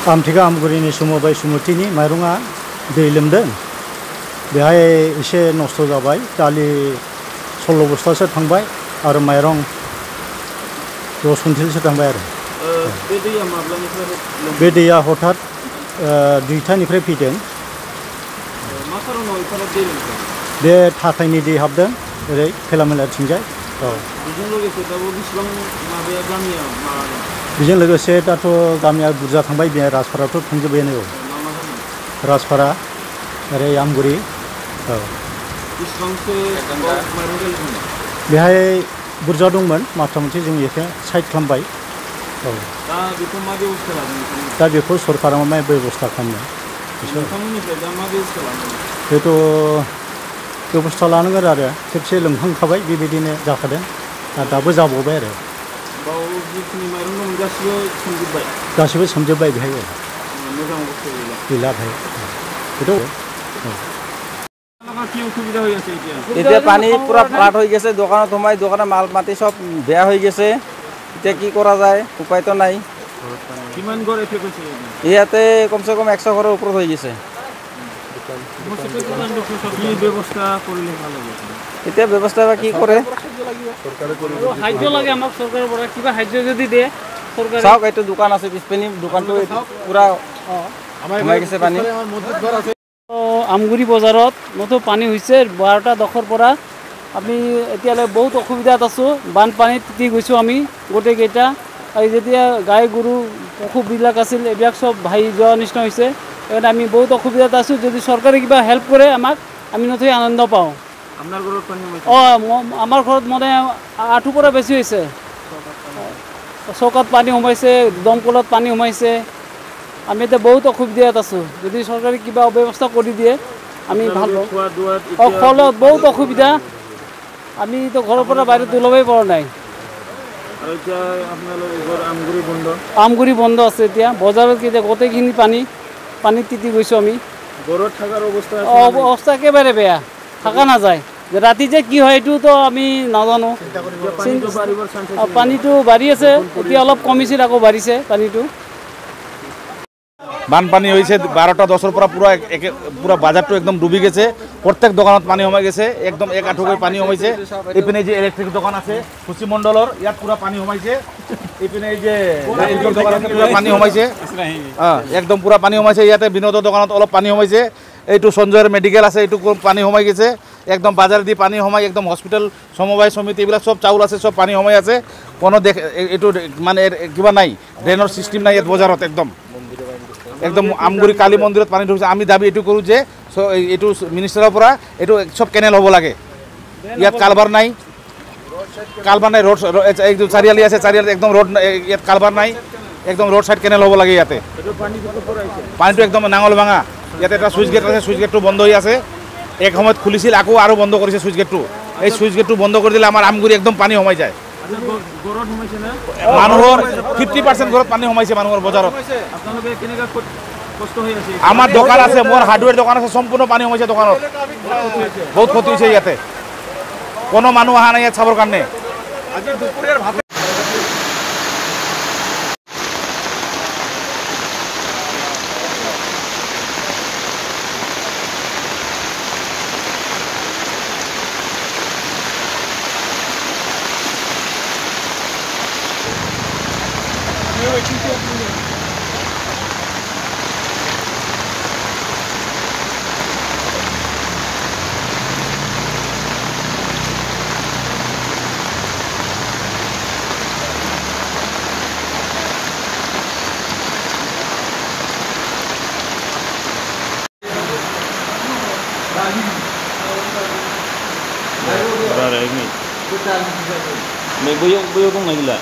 आमथिखा आमगुरिनि सुमबाय सुमुथिनि माइरङा दै लोमदों बेहाय एसे नस्थ' जाबाय दालि 16 बस्थासो थांबाय आरो माइरं 10 कुइन्टेलसो थांबाय आरो बे दैया माब्लानिफ्राय बे दैया हठात 2टानिफ्राय फैदों मा खारनाव एफाराब दै लोमखो बे थाखायनि दै हाबदों ओरै खैलामैलाथिंजाय बेजों लोगोसे दाबो बेसेबां माबाया गामिया बेजों लोगोसे दाथ' गामिया बुरजा थांबाय बे राजपाराथ' थांजोब्बायानो राजपारा ओरै आमगुरि बेसेबांसो माइरं गेलेदोंमोन बेहाय बुरजा दंमोन मथा-मथि जों बेखौ साइड खालामबाय दा बेखौ मा बेबस्था लादों दा बेखौ सरकारा मा बेबस्था खालामो नोंथांमोननिफ्राय दा मा बेबस्था लादों बेथ' बेबस्था लानांगोन आरो खेबसे लोमखांखाबाय बेबायदिनो जाखादों दाबो जाबावबाय आरो बाव जिखिनि माइरं दं गासिबो सोमजोब्बाय बेहाय मोजां अबस्था गैला भाई बेथ' এতিয়া পানী পুরা ফ্লাড হয়ে গেছে দোকানত সোমাই দোকানে মাল মাটি সব বেয়া হয়ে গেছে এতিয়া কি করা যায় উপায় তো নাই কিমান ঘর এফেক্ট হৈছে ইয়াতে কমসে কম 100 ঘরের উপর হয়ে গেছে কি ব্যবস্থা কৰিলে ভাল হ'ব এতিয়া ব্যবস্থা কি কৰে সাহায্য লাগে আমাক সৰকাৰেৰ পৰা কিবা সাহায্য যদি দিয়ে সরকারে সব একটা দোকান আছে পিছপেনি দোকানটো পুরা সোমাই গেছে পানী আমগুৰি বজাৰত নতো পানী হৈছে 12টা দখৰ পৰা আমি এতিয়ালৈ বহুত অসুবিধাত আছো বানপানীত তিতি গৈছো আমি গোটে কেইটা আৰু যেতিয়া গাই গৰু পশুবিলাক আছিল এবিলাক সব ভাই যোৱা নিচিনা হৈছে কাৰণ আমি বহুত অসুবিধাত আছো যদি চৰকাৰে কিবা হেল্প কৰে আমাক আমি নথৈ আনন্দ পাওঁ আপোনাৰ ঘৰত পানী হৈছে আমাৰ ঘৰত মানে আঁঠুৰ পৰা বেছি হৈছে চৌকাত পানী সোমাইছে দমকলত পানী সোমাইছে আমি তো বহুত অসুবিধাত আছো যদি সরকারে কিবা ব্যবস্থা করে দিয়ে আমি ভালো খোৱাত বহুত অসুবিধা আমি তো ঘৰৰ পৰা বাইৰে ওলাবই পৰা নাই আৰু এতিয়া আপোনালোকৰ আমগুৰি বন্ধ আছে এতিয়া বজাৰত কি গোটেইখিনি পানীত তিতি গৈছো আমি ঘৰত থাকাৰ অৱস্থা অৱস্থা একেবাৰে বেয়া থাকা নাযায় ৰাতি যে কি হয় এইটো তো আমি নাজানো পানীটো বাঢ়ি আছে এতিয়া অলপ কমিছিল আকৌ বাঢ়িছে পানীটো বানপানী হয়েছে 12টা 10 পুরা বাজারটা একদম ডুবি গেছে প্রত্যেক দোকানত পানি হয়ে গেছে একদম এক আঁঠুকৈ পানি হয়েছে এইপিনে যে ইলেকট্রিক দোকান আছে খুশি মন্ডলর ইয়াত পুরা পানি হমাইছে এইপিনে যে ইলেকট্রিক দোকান আছে পুরা পানি হমাইছে একদম পুরা পানি হমাইছে ইয়াতে বিনোদ দোকানত অলপ পানি হমাইছে এইটো সঞ্জয়ের মেডিকেল আছে এইটো পানি হমাই গেছে একদম বাজার দি পানি হমাই একদম হসপিটাল সমবায় সমিতি এইবিলাক সব চাউল আছে সব পানি হমাই আছে কোনো এইটো মানে কিবা নাই ড্ৰেনৰ সিস্টেম নাই ইয়াত বজাৰত একদম আমগুৰি কালী মন্দিৰত পানী ঢুকিছে আমি দাবী এইটো কৰোঁ যে এইটো মিনিষ্টাৰৰ পৰা এইটো সব কেনেল হ'ব লাগে ইয়াত কালভাৰ নাই ৰোড একদম চাৰিআলি আছে চাৰিআলিত একদম ৰোড ইয়াত কালভাৰ নাই একদম ৰোড সাইড কেনেল হ'ব লাগে ইয়াতে পানীটো একদম নাঙল ভাঙা ইয়াতে এটা সুইচ গেট আছে সুইচ গেটটো বন্ধ হৈ আছে এক সময়ত খুলিছিল আকৌ আৰু বন্ধ কৰিছে সুইচ গেটটো এই সুইচ গেটটো বন্ধ কৰি দিলে আমাৰ আমগুৰি একদম পানী সোমাই যায় মানুহৰ 50% ঘৰত পানী সোমাইছে মানুহৰ বজাৰত আমার দোকান আছে মোর হার্ডওয়্যার দোকান আছে সম্পূর্ণ পানি সোমাইছে দোকানত বহুত ক্ষতি হয়েছে ইয়াতে কোনো মানুষ অহা নাই ইয়াত চাবৰ কাৰণে May buyog dong na gila.